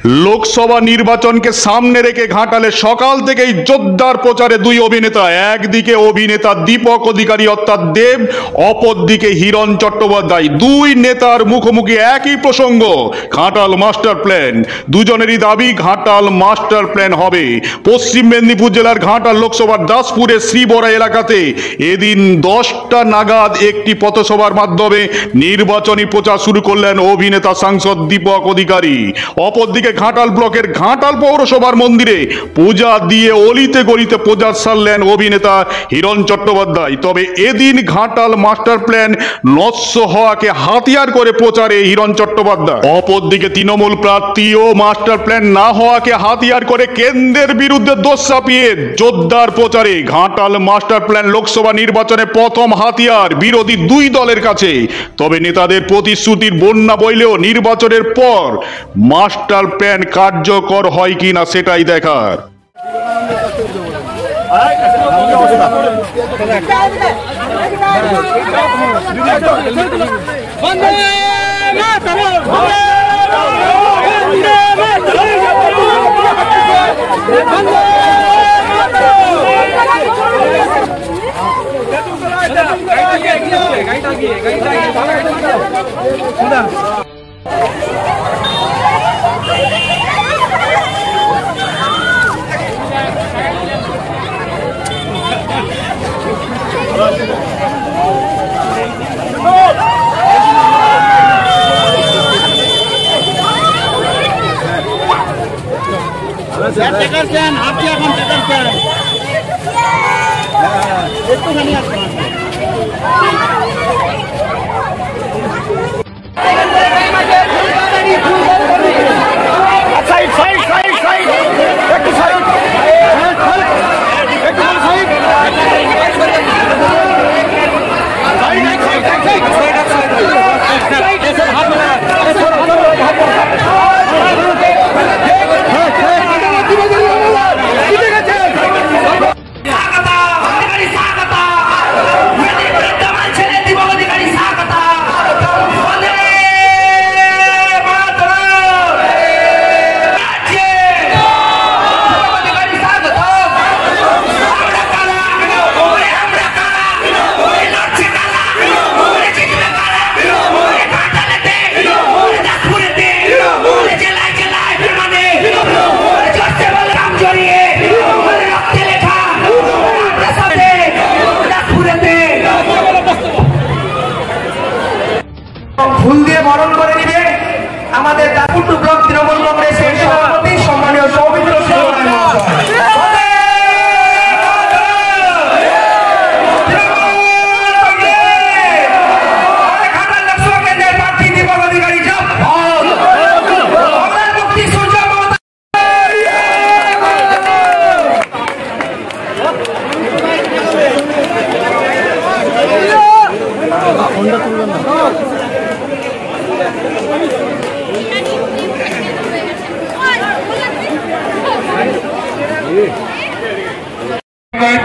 লোকসভা নির্বাচনকে সামনে রেখে ঘাটালে সকাল থেকেই জোরদার প্রচারে দুই অভিনেতা। একদিকে অভিনেতা দীপক অধিকারী অর্থাৎ দেব, অপরদিকে হিরণ চট্টোপাধ্যায়। দুই নেতার মুখোমুখি একই প্রসঙ্গ, ঘাটাল মাস্টার প্ল্যান। দুজনেরই দাবি ঘাটাল মাস্টার প্ল্যান হবে। পশ্চিম মেদিনীপুর জেলার ঘাটাল লোকসভার দাসপুরের শ্রীবরা এলাকাতে এদিন 10টা নাগাদ একটি পথসভার মাধ্যমে নির্বাচনী প্রচার শুরু করলেন অভিনেতা সাংসদ দীপক অধিকারী। অপরদিকে ঘাটাল ব্লকের ঘাটাল পৌরসভার মন্দিরে পূজা দিয়ে অলিতে গলিতে প্রচার সারলেন অভিনেতা হিরণ চট্টোপাধ্যায়। তবে এদিন ঘাটাল মাস্টার প্ল্যান নস্য হওয়াকে হাতিয়ার করে প্রচারে হিরণ চট্টোপাধ্যায়। অপরদিকে তৃণমূল প্রার্থীও মাস্টার প্ল্যান না হওয়াকে হাতিয়ার করে কেন্দ্রের বিরুদ্ধে দোষ চাপিয়ে জোরদার প্রচারে। ঘাটাল মাস্টার প্ল্যান লোকসভা নির্বাচনে প্রথম হাতিয়ার বিরোধী দুই দলের কাছে। তবে নেতাদের প্রতিশ্রুতির বন্যা বইলেও নির্বাচনের পর মাস্টার প্ল্যান কার্যকর হয় কিনা সেটাই দেখার। আপনি এখন একটুখানি আসবেন। ফুল দিয়ে বরণ করে নিবে আমাদের দাসপুর ব্লক তৃণমূল কংগ্রেসের সভাপতি সম্মানীয় সৌমিত্র সিংহ মহাশয়।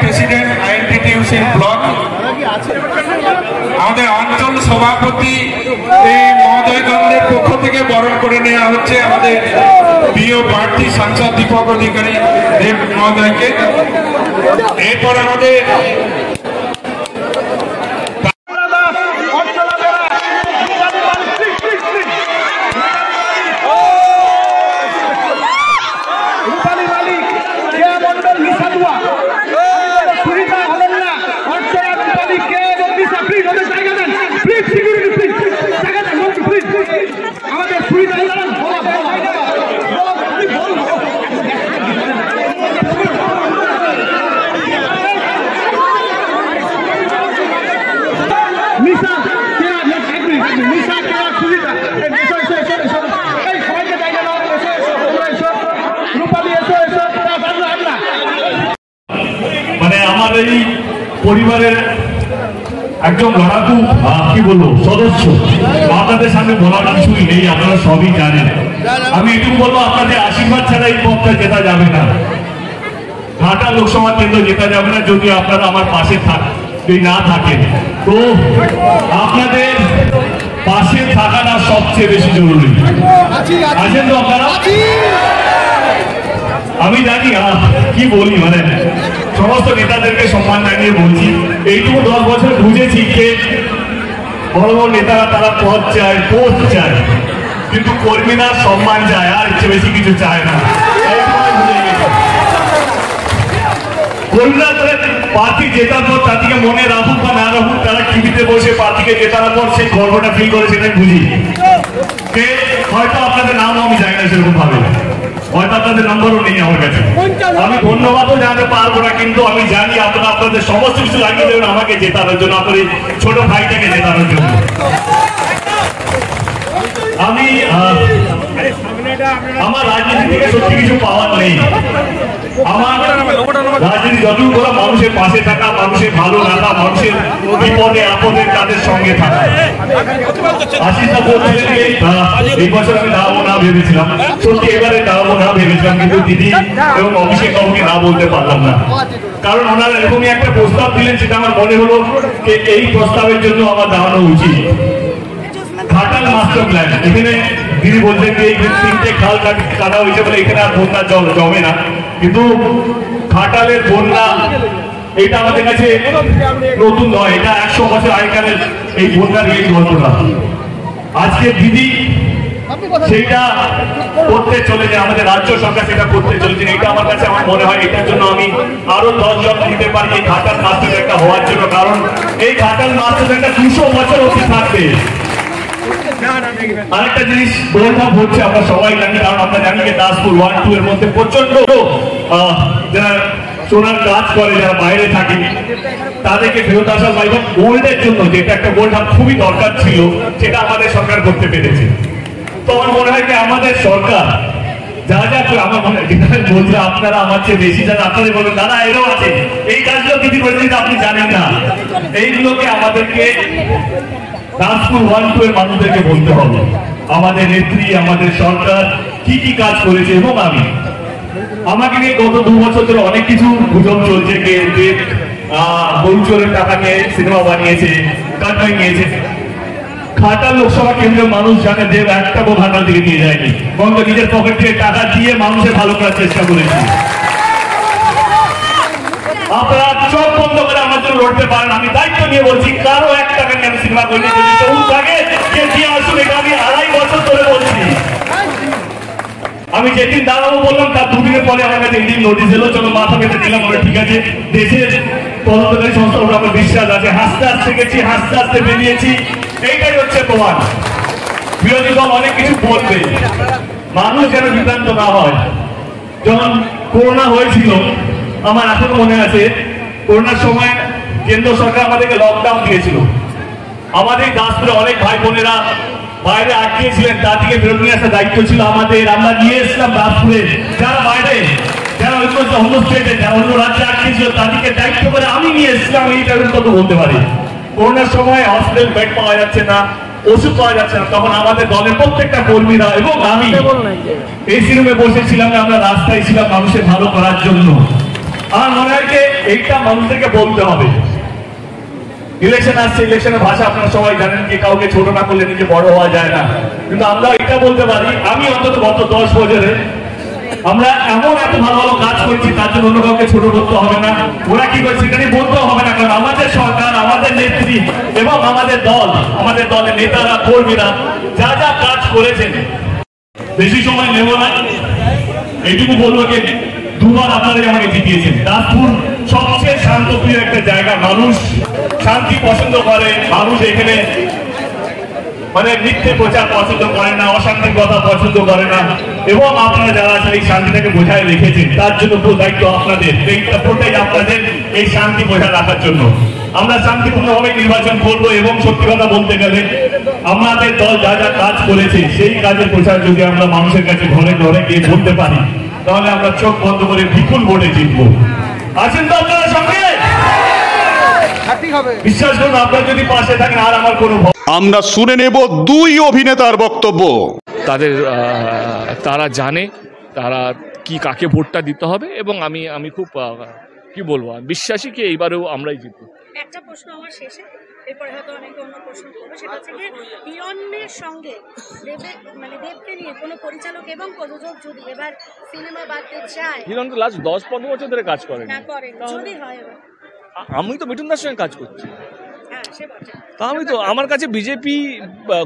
প্রেসিডেন্ট আইএনটিটিইউসি ব্লক আমাদের অঞ্চল সভাপতি এই মহোদয়গণের পক্ষ থেকে বরণ করে নেওয়া হচ্ছে আমাদের প্রিয় প্রার্থী সাংসদ দীপক অধিকারী দেব মহোদয়কে। এরপর আমাদের মানে আমার এই পরিবারের একজন লড়াকু কি বলবো সদস্য, আপনাদের সামনে বলার কিছুই নেই, আপনারা সবই জানেন। আমি এটুকু বলবো আপনাদের আশীর্বাদ ছাড়া এই পথটা জেতা যাবে না, ঘাটাল লোকসভা কেন্দ্র জেতা যাবে না যদি আপনারা আমার পাশে না থাকেন। তো আপনাদের পাশে থাকাটা সবচেয়ে বেশি জরুরি। আছেন তো আপনারা? আমি জানি কি বলি, মানে সমস্ত নেতাদেরকে সম্মান জানিয়ে বলছি, এইটুকু 10 বছর বুঝেছি যে বড় বড় নেতারা তারা পদ চায়, পোস্ট চায়, কিন্তু কর্মীরা সম্মান চায়, আর ইচ্ছে বেশি কিছু চায় না। কর্মীরা প্রার্থী জেতার পর তাদেরকে মনে রাখুক বা না রাখুক, তারা টিভিতে বসে প্রার্থীকে জেতানোর পর সেই গর্বটা ফিল করে, সেটাই বুঝি। হয়তো আপনাদের নামও আমি জানি না সেরকম ভাবে, হয়তো আপনাদের নম্বরও নেই আমার কাছে, আমি ধন্যবাদও জানাতে পারবো না, কিন্তু আমি জানি আপনারা আপনাদের সমস্ত কিছু লাগিয়ে দেবেন আমাকে জেতানোর জন্য, আপনার এই ছোট ভাইটাকে জেতানোর জন্য। আমি আমার রাজনীতি থেকে সত্যি কিছু পাওয়ার নেই। আমার রাজনীতি যতটুকু করা মানুষের পাশে থাকা, মানুষের ভালো রাখা, মানুষের বিপদে আপদে তাদের সঙ্গে থাকা। আশিসদা বলছিলেন এই বছর আমি দাঁড়াবো না ভেবেছিলাম, সত্যি এবারে দাঁড়াবো না ভেবেছিলাম, কিন্তু দিদি এবং অভিষেক বাবুকে না বলতে পারলাম না, কারণ ওনারা এরকমই একটা প্রস্তাব দিলেন, সেটা আমার মনে হলো যে এই প্রস্তাবের জন্য আমার দাঁড়ানো উচিত। ঘাটাল মাস্টার প্ল্যান, এখানে দিদি বলছেন যে এই 3টে খাল কাটা হয়েছে বলে এখানে আর বন্যা জমে না, কিন্তু ঘাটালের বন্যা এটা আমাদের কাছে নতুন নয়, এটা 100 বছর আগেকারের এই বন্যার এই গল্পটা। আজকে দিদি সেইটা করতে চলেছে, আমাদের রাজ্য সরকার সেটা করতে চলেছে, এটা আমার কাছে আমার মনে হয় এটার জন্য আমি আরো 10 জন দিতে পারি এই ঘাটাল মাস্টার প্ল্যানটা হওয়ার জন্য, কারণ এই ঘাটাল মাস্টার প্ল্যানটা 200 বছর অবধি থাকবে। আরেকটা জিনিস দৌড়ধাপ হচ্ছে, আমরা সবাই জানি, কারণ আমরা জানি যে দাসপুর 1-2 এর মধ্যে প্রচন্ড যারা সোনার কাজ করে, যারা বাইরে থাকে, তাদেরকে ফেরত আসার বা গোল্ডের জন্য যেটা একটা গোল্ড হাব খুবই দরকার ছিল, সেটা আমাদের সরকার করতে পেরেছে। তো আমার মনে হয় যে আমাদের সরকার যা যা আমার মনে হয় বলছে, আপনারা আমার চেয়ে বেশি জানেন, আপনাদের বলবেন দাদা এরও আছে, এই কাজগুলো দিদি করে দিতে আপনি জানেন না, এইগুলোকে আমাদেরকে দাসপুর 1-2 এর মানুষদেরকে বলতে হবে, আমাদের নেত্রী, আমাদের সরকার কি কি কাজ করেছে। এবং আমাকে নিয়ে গত 2 বছর ধরে অনেক কিছু গুজব চলছে, গরু চোরের টাকা নিয়ে সিনেমা বানিয়েছে, কাটমাই নিয়েছে। ঘাটাল লোকসভা কেন্দ্রের মানুষ জানে দেব একটা ঘাটাল দিকে নিয়ে যায়নি, বরং নিজের পকেট থেকে টাকা দিয়ে মানুষের ভালো করার চেষ্টা করেছে। আপনারা চোখ বন্ধ করে আমার জন্য লড়তে পারেন, আমি দায়িত্ব নিয়ে বলছি, কারো 1 টাকা নিয়ে আমি সিনেমা করিনি, যদি সবুজ থাকে যে দিয়ে আসুন, এটা আমি 2.5 বছর ধরে বলছি। আমি যেদিন দাঁড়াবো বললাম তার 2 দিনের পরে আমার কাছে ইন্ডিয়ান নোটিশ এলো, চলো মাথা পেতে দিলাম, বলে ঠিক আছে, দেশের তদন্তকারী সংস্থার উপর আমার বিশ্বাস আছে, হাসতে হাসতে গেছি, হাসতে হাসতে বেরিয়েছি, এইটাই হচ্ছে প্রমাণ। বিরোধী দল অনেক কিছু বলবে, মানুষ যেন বিভ্রান্ত না হয়। যখন করোনা হয়েছিল, আমার এখনো মনে আছে, করোনার সময় কেন্দ্র সরকার আমাদেরকে লকডাউন দিয়েছিল, আমাদের দাসপুরে অনেক ভাই বোনেরা বাইরে আটকিয়েছিলেন, তাদেরকে ফেরত নিয়ে আসার দায়িত্ব ছিল আমাদের, আমরা নিয়ে এসলাম দাসপুরে। যারা বাইরে, যারা অন্য স্টেটে, যারা অন্য রাজ্যে আটকিয়েছিল, তাদেরকে দায়িত্ব করে আমি নিয়ে এসলাম, এই টাইপের কথা বলতে পারি। করোনার সময় হসপিটাল বেড পাওয়া যাচ্ছে না, ওষুধ পাওয়া যাচ্ছে না, তখন আমাদের দলের প্রত্যেকটা কর্মীরা এবং আমি এসি রুমে বসেছিলাম, আমরা রাস্তায় ছিলাম মানুষের ভালো করার জন্য। আমার মনে হয় যে এইটা মানুষদেরকে বলতে হবে। ইলেকশন আসছে, ইলেকশনের ভাষা আপনারা সবাই জানেন যে কাউকে ছোট না করলে নিজে বড় হওয়া যায় না, কিন্তু আমরা এটা বলতে পারি, আমি অন্তত গত 10 বছরে আমরা এমন এত ভালো ভালো কাজ করছি, তার জন্য অন্য কাউকে ছোট করতে হবে না, ওরা কি করছে সেটা নিয়ে বলতেও হবে না, কারণ আমাদের সরকার, আমাদের নেত্রী এবং আমাদের দল, আমাদের দলের নেতারা, কর্মীরা যা যা কাজ করেছেন। বেশি সময় নেব না, এইটুকু বলবো যে 2 বার আপনারা আমাকে জিতিয়েছেন। দাসপুর সবচেয়ে শান্তপ্রিয় একটা জায়গা, মানুষ শান্তি পছন্দ করে, মানুষ এখানে মানে মিথ্যে প্রচার পছন্দ করে না, অশান্তির কথা পছন্দ করে না, এবং আপনারা যারা আছেন এই শান্তিটাকে বোঝায় রেখেছেন, তার জন্য পুরো দায়িত্ব আপনাদের, পুরোটাই আপনাদের এই শান্তি বোঝায় রাখার জন্য। আমরা শান্তিপূর্ণভাবে নির্বাচন করবো, এবং সত্যি কথা বলতে গেলে আমাদের দল যা যা কাজ করেছে সেই কাজের প্রচার যদি আমরা মানুষের কাছে ঘরে ঘরে গিয়ে বলতে পারি, তাহলে আমরা চোখ বন্ধ করে বিপুল ভোটে জিতবো। আছেন তো আপনারা সঙ্গে? বিশ্বাস করুন, আপনারা যদি পাশে থাকেন আর আমার কোনো। আমরা শুনে নেব 2 অভিনেতার বক্তব্য। তারা জানে তারা কি কাকে ভোটটা দিতে হবে, এবং আমি খুব কি বলবো, আমি বিশ্বাসী কি এইবারেও আমরাই জিতবো। একটা প্রশ্ন আমার শেষে, এরপরে হয়তো অনেকে অন্য প্রশ্ন করবে, সেটা হচ্ছে যে হিরণের সঙ্গে দেবকে নিয়ে কোনো পরিচালক এবং প্রযোজক যদি এবার সিনেমা বাঁধতে চায়, হিরণ তো লাস্ট 10-15 বছর ধরে কাজ করেন, না করেন, যদি হয় এবার, আমি তো মিঠুন দার সঙ্গে কাজ করছি, হ্যাঁ সে বটে। তা আমি তো আমার কাছে বিজেপি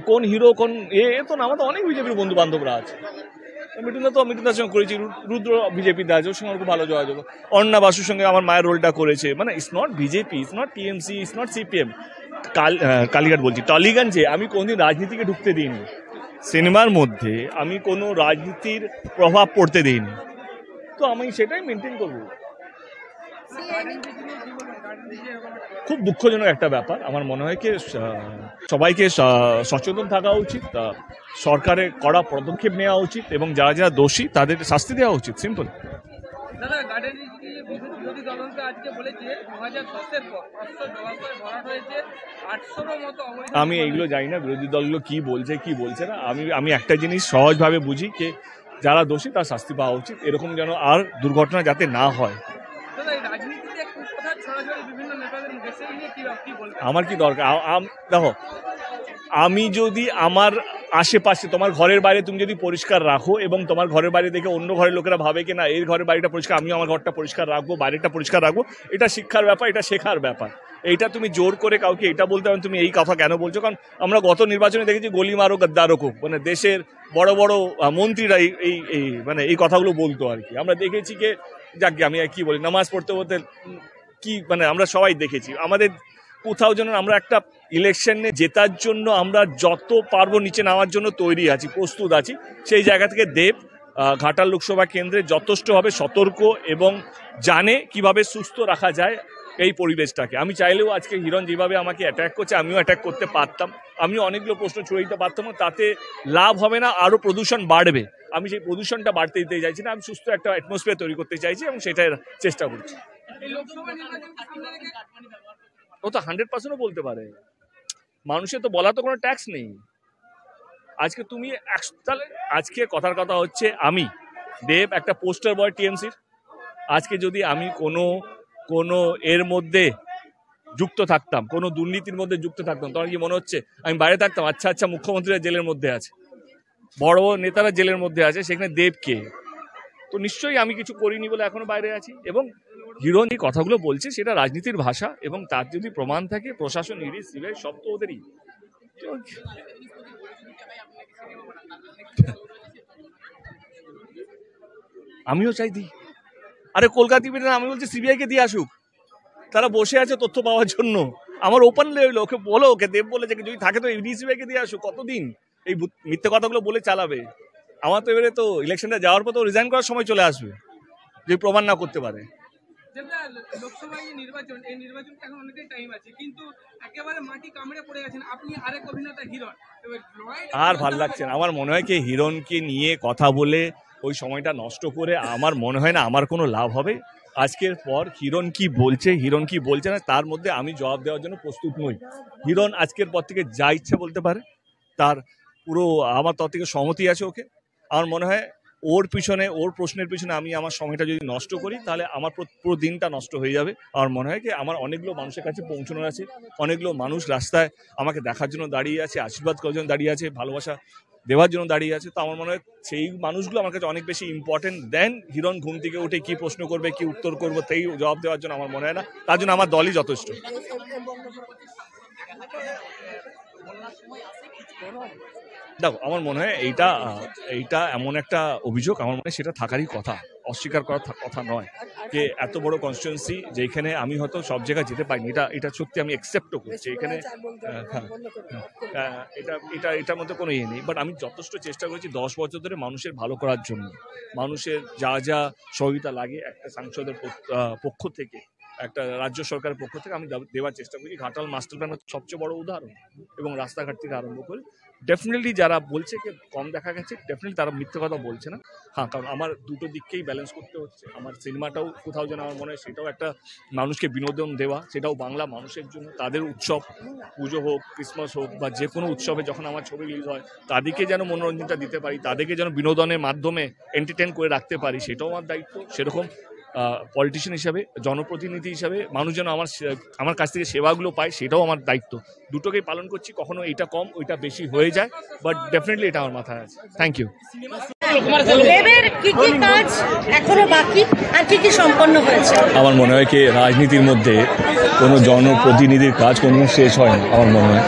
কোন হিরো কোন এ তো না, আমার তো অনেক বিজেপির বন্ধু বান্ধবরা আছে। মিঠুন দার সঙ্গে করেছি, রুদ্র বিজেপিতে আছে, ওর সঙ্গে খুব ভালো যোগাযোগ। অর্ণা বাসুর সঙ্গে আমার মায়ের রোলটা করেছে, মানে it's not BJP, it's not TMC, it's not CPM. Kalighat বলছি, টলিগঞ্জে আমি কোনদিন রাজনীতিকে ঢুকতে দিইনি, সিনেমার মধ্যে আমি কোনো রাজনীতির প্রভাব পড়তে দিইনি, তো আমি সেটাই মেনটেন করবো। খুব দুঃখজনক একটা ব্যাপার, আমার মনে হয় কি সবাইকে সচেতন থাকা উচিত, সরকারের কড়া পদক্ষেপ নেওয়া উচিত এবং যারা যারা দোষী তাদের শাস্তি দেওয়া উচিত, সিম্পল। বিরোধী দলকে আজকে বলেছে 2010-এর পর 500 জলাশয় ভরাট হয়েছে, 800-র মতো অবৈধ। আমি এইগুলো জানি না বিরোধী দলগুলো কি বলছে কি বলছে না, আমি একটা জিনিস সহজভাবে বুঝি যে যারা দোষী তার শাস্তি পাওয়া উচিত, এরকম যেন আর দুর্ঘটনা যাতে না হয়। রাজনীতিতে কথা ছড়াছড়ি বিভিন্ন নেতাদের মুখে, সেই নিয়ে কি বলবেন? আমার কি দরকার? দেখো, আমি যদি আমার আশেপাশে তোমার ঘরের বাইরে তুমি যদি পরিষ্কার রাখো এবং তোমার ঘরের বাইরে দেখে অন্য ঘরের লোকেরা ভাবে কি না এর ঘরের বাড়িটা পরিষ্কার, আমিও আমার ঘরটা পরিষ্কার রাখবো, বাইরেটা পরিষ্কার রাখবো, এটা শিক্ষার ব্যাপার, এটা শেখার ব্যাপার। এইটা তুমি জোর করে কাউকে এটা বলতে পারেন তুমি এই কথা কেন বলছো, কারণ আমরা গত নির্বাচনে দেখেছি গলি মারো গদ্দারো খুব, মানে দেশের বড় বড় মন্ত্রীরা এই মানে এই কথাগুলো বলতো আর কি। আমরা দেখেছি যে যাকে আমি কি বলি, নামাজ পড়তে পড়তে কি মানে আমরা সবাই দেখেছি, আমাদের কোথাও যেন আমরা একটা ইলেকশনে জেতার জন্য আমরা যত পারবো নিচে নামার জন্য তৈরি আছি, প্রস্তুত আছি। সেই জায়গা থেকে দেব ঘাটাল লোকসভা কেন্দ্রে যথেষ্টভাবে সতর্ক এবং জানে কিভাবে সুস্থ রাখা যায় এই পরিবেশটাকে। আমি চাইলেও আজকে হিরণ যেভাবে আমাকে অ্যাটাক করছে আমিও অ্যাটাক করতে পারতাম, আমিও অনেকগুলো প্রশ্ন ছুড়ে দিতে পারতাম, তাতে লাভ হবে না, আরও প্রদূষণ বাড়বে। আমি সেই প্রদূষণটা বাড়তে দিতে চাইছি না, আমি সুস্থ একটা অ্যাটমসফিয়ার তৈরি করতে চাইছি এবং সেটাই চেষ্টা করছি। ও তো 100%ও বলতে পারে, মানুষের তো বলা তো কোনো ট্যাক্স নেই। আজকে তুমি তাহলে আজকে কথার কথা হচ্ছে আমি দেব একটা পোস্টার বয় টিএমসির, আজকে যদি আমি কোনো এর মধ্যে যুক্ত থাকতাম, কোনো দুর্নীতির মধ্যে যুক্ত থাকতাম, তখন কি মনে হচ্ছে আমি বাইরে থাকতাম? আচ্ছা মুখ্যমন্ত্রীরা জেলের মধ্যে আছে, বড় বড় নেতারা জেলের মধ্যে আছে, সেখানে দেব কে? তো নিশ্চয়ই আমি কিছু করিনি বলে এখনো বাইরে আছি। এবং হিরণ এই কথাগুলো বলছে সেটা রাজনীতির ভাষা, এবং তার যদি প্রমাণ থাকে প্রশাসন ইডি সিবিআই সব তো ওদেরই। আমিও চাই দিই, আরে কলকাতা আমি বলছি সিবিআই কে দিয়ে আসুক, তারা বসে আছে তথ্য পাওয়ার জন্য। আমার ওপেন লেভেল ওকে বলো, ওকে দেব বলেছে যদি থাকে তো ইডি সিবিআই কে দিয়ে আসুক, কতদিন এই মিথ্যে কথাগুলো বলে চালাবে? আমার তো এবারে তো ইলেকশনটা যাওয়ার পর তো রিজাইন করার সময় চলে আসবে যদি প্রমাণ না করতে পারে। লোকসভায় নির্বাচন, এই নির্বাচনটা এখন অনেকটাই টাইম আছে, কিন্তু একেবারে মাটি কামড়ে পড়ে গেছেন আপনি, আরেক অভিনেতা হিরণ। আর ভাল লাগছে না, আমার মনে হয় কি হিরণকে নিয়ে কথা বলে ওই সময়টা নষ্ট করে আমার মনে হয় না আমার কোনো লাভ হবে। আজকের পর হিরণ কি বলছে না তার মধ্যে আমি জবাব দেওয়ার জন্য প্রস্তুত নই। হিরণ আজকের পর থেকে যা ইচ্ছা বলতে পারে, তার পুরো আমার তরফ থেকে সহমতি আছে ওকে। আমার মনে হয় ওর প্রশ্নের পিছনে আমি আমার সময়টা যদি নষ্ট করি তাহলে আমার পুরো দিনটা নষ্ট হয়ে যাবে। আমার মনে হয় কি আমার অনেকগুলো মানুষের কাছে পৌঁছানোর আছে, অনেকগুলো মানুষ রাস্তায় আমাকে দেখার জন্য দাঁড়িয়ে আছে, আশীর্বাদ করার জন্য দাঁড়িয়ে আছে, ভালোবাসা দেওয়ার জন্য দাঁড়িয়ে আছে। তো আমার মনে হয় সেই মানুষগুলো আমার কাছে অনেক বেশি ইম্পর্টেন্ট দেন হিরণ ঘুম থেকে উঠে কি প্রশ্ন করবে, কি উত্তর করবো, সেই জবাব দেওয়ার জন্য আমার মনে হয় না। তার জন্য আমার দলই যথেষ্ট। দেখো, আমার মনে হয় এইটা এমন একটা অভিযোগ, আমার মনে হয় সেটা থাকারই কথা, অস্বীকার করার কথা নয়। যে এত বড় কনস্টিটুয়েন্সি যেখানে আমি হয়তো সব জায়গায় যেতে পারিনি, এটা সত্যি আমি অ্যাকসেপ্টও করছি। এখানে এটার মধ্যে কোনো ইয়ে নেই, বাট আমি যথেষ্ট চেষ্টা করেছি 10 বছর ধরে মানুষের ভালো করার জন্য, মানুষের যা যা সহযোগিতা লাগে একটা সাংসদের পক্ষ থেকে, একটা রাজ্য সরকারের পক্ষ থেকে আমি দেওয়ার চেষ্টা করি। ঘাটাল মাস্টার প্ল্যান হচ্ছে সবচেয়ে বড় উদাহরণ, এবং রাস্তাঘাট থেকে আরম্ভ করে ডেফিনেটলি যারা বলছে যে কম দেখা গেছে, ডেফিনেটলি তারা মিথ্যে কথা বলছে না। হ্যাঁ, কারণ আমার দুটো দিককেই ব্যালেন্স করতে হচ্ছে। আমার সিনেমাটাও কোথাও যেন আমার মনে হয় সেটাও একটা মানুষকে বিনোদন দেওয়া, সেটাও বাংলা মানুষের জন্য, তাদের উৎসব, পুজো হোক, ক্রিসমাস হোক বা যে কোনো উৎসবে যখন আমার ছবি রিলিজ হয় তাদেরকে যেন মনোরঞ্জনটা দিতে পারি, তাদেরকে যেন বিনোদনের মাধ্যমে এন্টারটেন করে রাখতে পারি, সেটাও আমার দায়িত্ব। সেরকম পলিটিশিয়ান হিসাবে, জনপ্রতিনিধি হিসাবে মানুষ যেন আমার কাছ থেকে সেবাগুলো পায়, সেটাও আমার দায়িত্ব। দুটোকেই পালন করছি, কখনো এটা কম ওইটা বেশি হয়ে যায়, বাট ডেফিনেটলি এটা আমার মাথায় আছে। Thank you. দেবের কি কি কাজ এখনো বাকি আর কি কি সম্পন্ন হয়েছে? আমার মনে হয় কি রাজনীতির মধ্যে কোনো জনপ্রতিনিধির কাজ কোনোদিন শেষ হয় না। আমার মনে হয়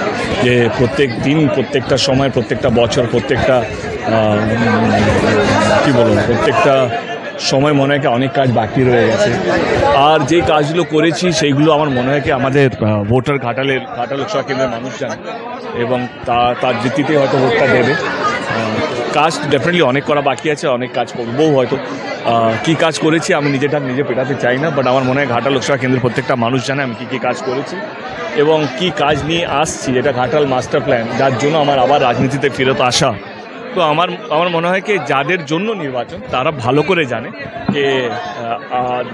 যে প্রত্যেক দিন, প্রত্যেকটা সময়, প্রত্যেকটা বছর, প্রত্যেকটা প্রত্যেকটা সময় মনে হয় কি অনেক কাজ বাকি রয়ে গেছে। আর যে কাজগুলো করেছি সেইগুলো আমার মনে হয় কি আমাদের ভোটার ঘাটাল লোকসভা কেন্দ্রের মানুষ জানে এবং তার ভিত্তিতে হয়তো ভোটটা দেবে। কাজ ডেফিনেটলি অনেক করা বাকি আছে, অনেক কাজ করবও হয়তো। কী কাজ করেছি আমি নিজে পেটাতে চাই না, বাট আমার মনে হয় ঘাটাল লোকসভা কেন্দ্রের প্রত্যেকটা মানুষ জানে আমি কী কাজ করেছি এবং কি কাজ নিয়ে আসছি। এটা ঘাটাল মাস্টার প্ল্যান, যার জন্য আমার আবার রাজনীতিতে ফেরত আসা। তো আমার মনে হয় কি যাদের জন্য নির্বাচন তারা ভালো করে জানে যে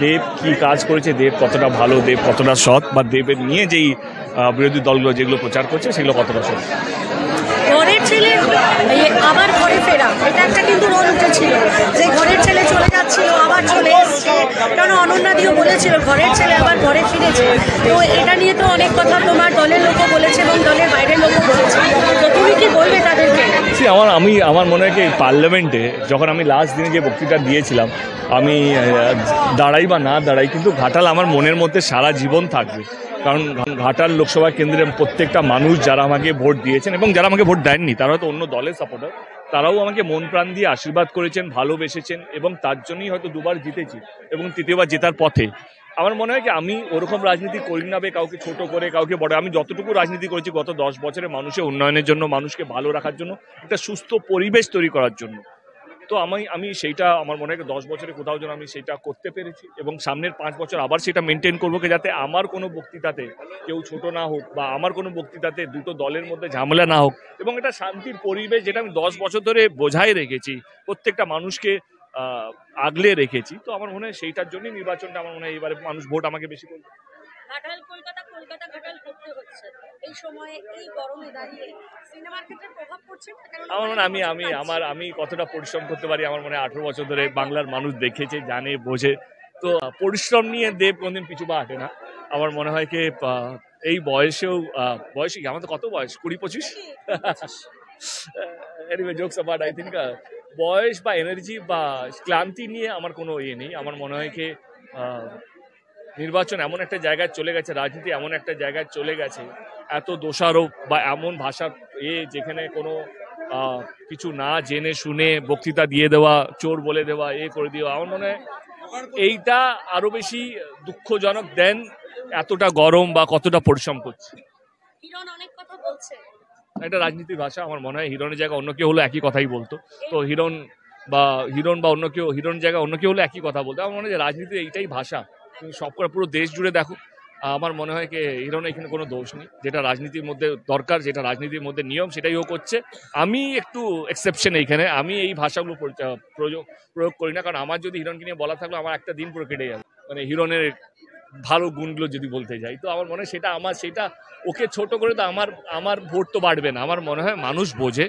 দেব কি কাজ করেছে, দেব কতটা ভালো, দেব কতটা সৎ, বা দেবের নিয়ে যেই বিরোধী দলগুলো যেগুলো প্রচার করছে সেগুলো কতটা সৎ। ঘরের ছেলে আবার ঘরে ফেরা, এটা একটা কিন্তু রোল উঠেছিল যে ঘরের ছেলে চলে যাচ্ছিল আবার চলে এসছে, কারণ অনন্যাদিও বলেছিল ঘরের ছেলে আবার ঘরে ফিরেছে। তো এটা নিয়ে তো অনেক কথা তোমার দলের লোকও বলেছে এবং দলের বাইরের লোকও বলেছে, তো তুমি কি বলবে তাদেরকে? আমার মনে হয় কি পার্লামেন্টে যখন আমি লাস্ট দিনে যে বক্তৃতা দিয়েছিলাম, আমি দাঁড়াই বা না দাঁড়াই, কিন্তু ঘাটাল আমার মনের মধ্যে সারা জীবন থাকবে। কারণ ঘাটাল লোকসভা কেন্দ্রের প্রত্যেকটা মানুষ যারা আমাকে ভোট দিয়েছেন এবং যারা আমাকে ভোট দেননি, তারা হয়তো অন্য দলের সাপোর্টার, তারাও আমাকে মন প্রাণ দিয়ে আশীর্বাদ করেছেন, ভালোবেসেছেন এবং তার জন্যই হয়তো দুবার জিতেছি এবং তৃতীয়বার জেতার পথে। আমার মনে হয় কি আমি ওরকম রাজনীতি করি না কাউকে ছোট করে, কাউকে বড়। আমি যতটুকু রাজনীতি করেছি গত 10 বছরে মানুষের উন্নয়নের জন্য, মানুষকে ভালো রাখার জন্য, একটা সুস্থ পরিবেশ তৈরি করার জন্য। তো আমি সেইটা আমার মনে হয় 10 বছরে কোথাও যেন আমি সেটা করতে পেরেছি এবং সামনের 5 বছর আবার সেটা মেনটেন করবো, যাতে আমার কোনো বক্তৃতাতে কেউ ছোট না হোক বা আমার কোনো বক্তৃতাতে দুটো দলের মধ্যে ঝামেলা না হোক এবং এটা শান্তির পরিবেশ যেটা আমি 10 বছর ধরে বোঝাই রেখেছি, প্রত্যেকটা মানুষকে আগলে রেখেছি। তো আমার মনে হয় সেইটার জন্যই নির্বাচনটা আমার মনে হয় এবারে মানুষ ভোট আমাকে বেশি করবে। ঘাটাল কলকাতা ঘাটাল করতে হচ্ছে এই সময়ে, এই গরমে দাঁড়িয়ে সিনেমার ক্ষেত্রে প্রভাব পড়ছে না? আমার মনে হয় আমি কতটা পরিশ্রম করতে পারি আমার মনে হয় 18 বছর ধরে বাংলার মানুষ দেখেছে, জানে, বোঝে। তো পরিশ্রম নিয়ে দেব কোনদিন পিছু পা হাঁটে না। আমার মনে হয় কি এই বয়সেও বয়সে আমার তো কত বয়স, 20-25। Anyway jokes apart, I think বয়স বা এনার্জি বা ক্লান্তি নিয়ে আমার কোনো নেই। আমার মনে হয় কি নির্বাচন এমন একটা জায়গায় চলে গেছে, রাজনীতি এমন একটা জায়গায় চলে গেছে, এত দোষারোপ বা এমন ভাষার যেখানে কোনো কিছু না জেনে শুনে বক্তৃতা দিয়ে দেওয়া, চোর বলে দেওয়া, করে দেওয়া, আমার মনে হয় এইটা আরো বেশি দুঃখজনক দেন এতটা গরম বা কতটা পরিশ্রম করছে। হিরণ অনেক কথা বলছে, এটা রাজনীতির ভাষা। আমার মনে হয় হিরণের জায়গায় অন্য কেউ হলে একই কথাই বলতো। তো হিরণ বা অন্য কেউ, হিরণ জায়গায় অন্য কেউ হলে একই কথা বলতো। আমার মনে হয় রাজনীতির এইটাই ভাষা। তুমি সব করে পুরো দেশ জুড়ে দেখো, আমার মনে হয় কি হিরণ এখানে কোনো দোষ নেই। যেটা রাজনীতির মধ্যে দরকার, যেটা রাজনীতির মধ্যে নিয়ম, সেটাই ও করছে। আমি একটু এক্সেপশন এইখানে, আমি এই ভাষাগুলো প্রয়োগ করি না, কারণ আমার যদি হিরণকে নিয়ে বলা থাকলো আমার একটা দিন পুরো কেটে যাবে, মানে হিরণের ভালো গুণগুলো যদি বলতে যাই। তো আমার মনে হয় সেটা ওকে ছোট করে তো আমার ভোট তো বাড়বে না। আমার মনে হয় মানুষ বোঝে।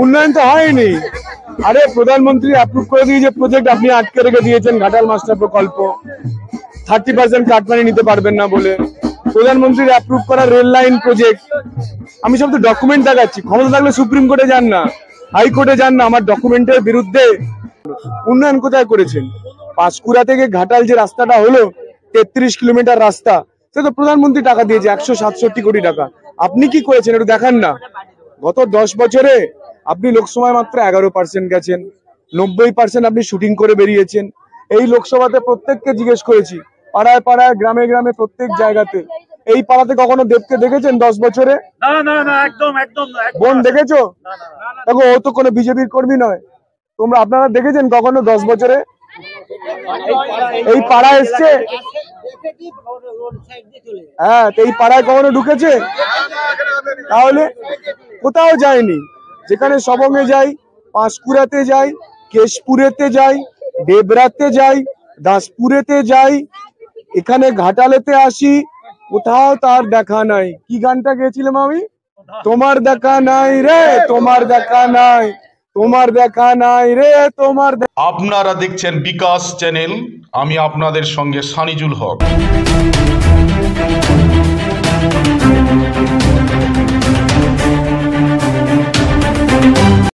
উন্নয়ন তো হয়নি। আরে প্রধানমন্ত্রী অ্যাপ্রুভ করে দিয়ে যে প্রজেক্ট আপনি আটকে রেখে দিয়েছেন, ঘাটাল মাস্টার প্রকল্প 30% কাটমানি নিতে পারবেন না বলে, প্রধানমন্ত্রীর অ্যাপ্রুভ করা রেল লাইন প্রজেক্ট, আমি সব তো ডকুমেন্ট দেখাচ্ছি। ক্ষমতা থাকলে সুপ্রিম কোর্টে যান না, হাইকোর্টে যান না, আমার ডকুমেন্টের বিরুদ্ধে উন্নয়ন কোথায় করেছেন? পাঁশকুড়া থেকে ঘাটাল যে রাস্তাটা হলো 33 কিলোমিটার রাস্তা, সে তো প্রধানমন্ত্রী টাকা দিয়েছে 167 কোটি টাকা। আপনি কি করেছেন একটু দেখান না। গত 10 বছরে আপনি লোকসভায় মাত্র 11% গেছেন, 90% আপনি শুটিং করে বেরিয়েছেন। এই লোকসভাতে প্রত্যেককে জিজ্ঞেস করেছি, পাড়ায় পাড়ায়, গ্রামে গ্রামে, প্রত্যেক জায়গাতে। এই পাড়াতে কখনো দেবকে দেখেছেন 10 বছরে? বোন দেখেছো? দেখো, ও তো কোনো বিজেপির কর্মী নয়। আপনারা দেখেছেন কখনো 10 বছরে? এই পাড়া এসছে? হ্যাঁ, এই পাড়ায় কখনো ঢুকেছে? তাহলে কোথাও যায়নি। যেখানে সবঙ্গে যাই, পাঁশকুড়াতে যাই, কেশপুরেতে যাই, ডেবরাতে যাই, দাসপুরেতে যাই, এখানে ঘাটালেতে আসি, কোথাও তার দেখা নাই। কি গানটা গেছিলাম আমি? তোমার দেখা নাই রে, তোমার দেখা নাই, তোমার দেখা নাই রে, তোমার। আপনারা দেখছেন বিকাশ চ্যানেল, আমি আপনাদের সঙ্গে সানিজুল হক।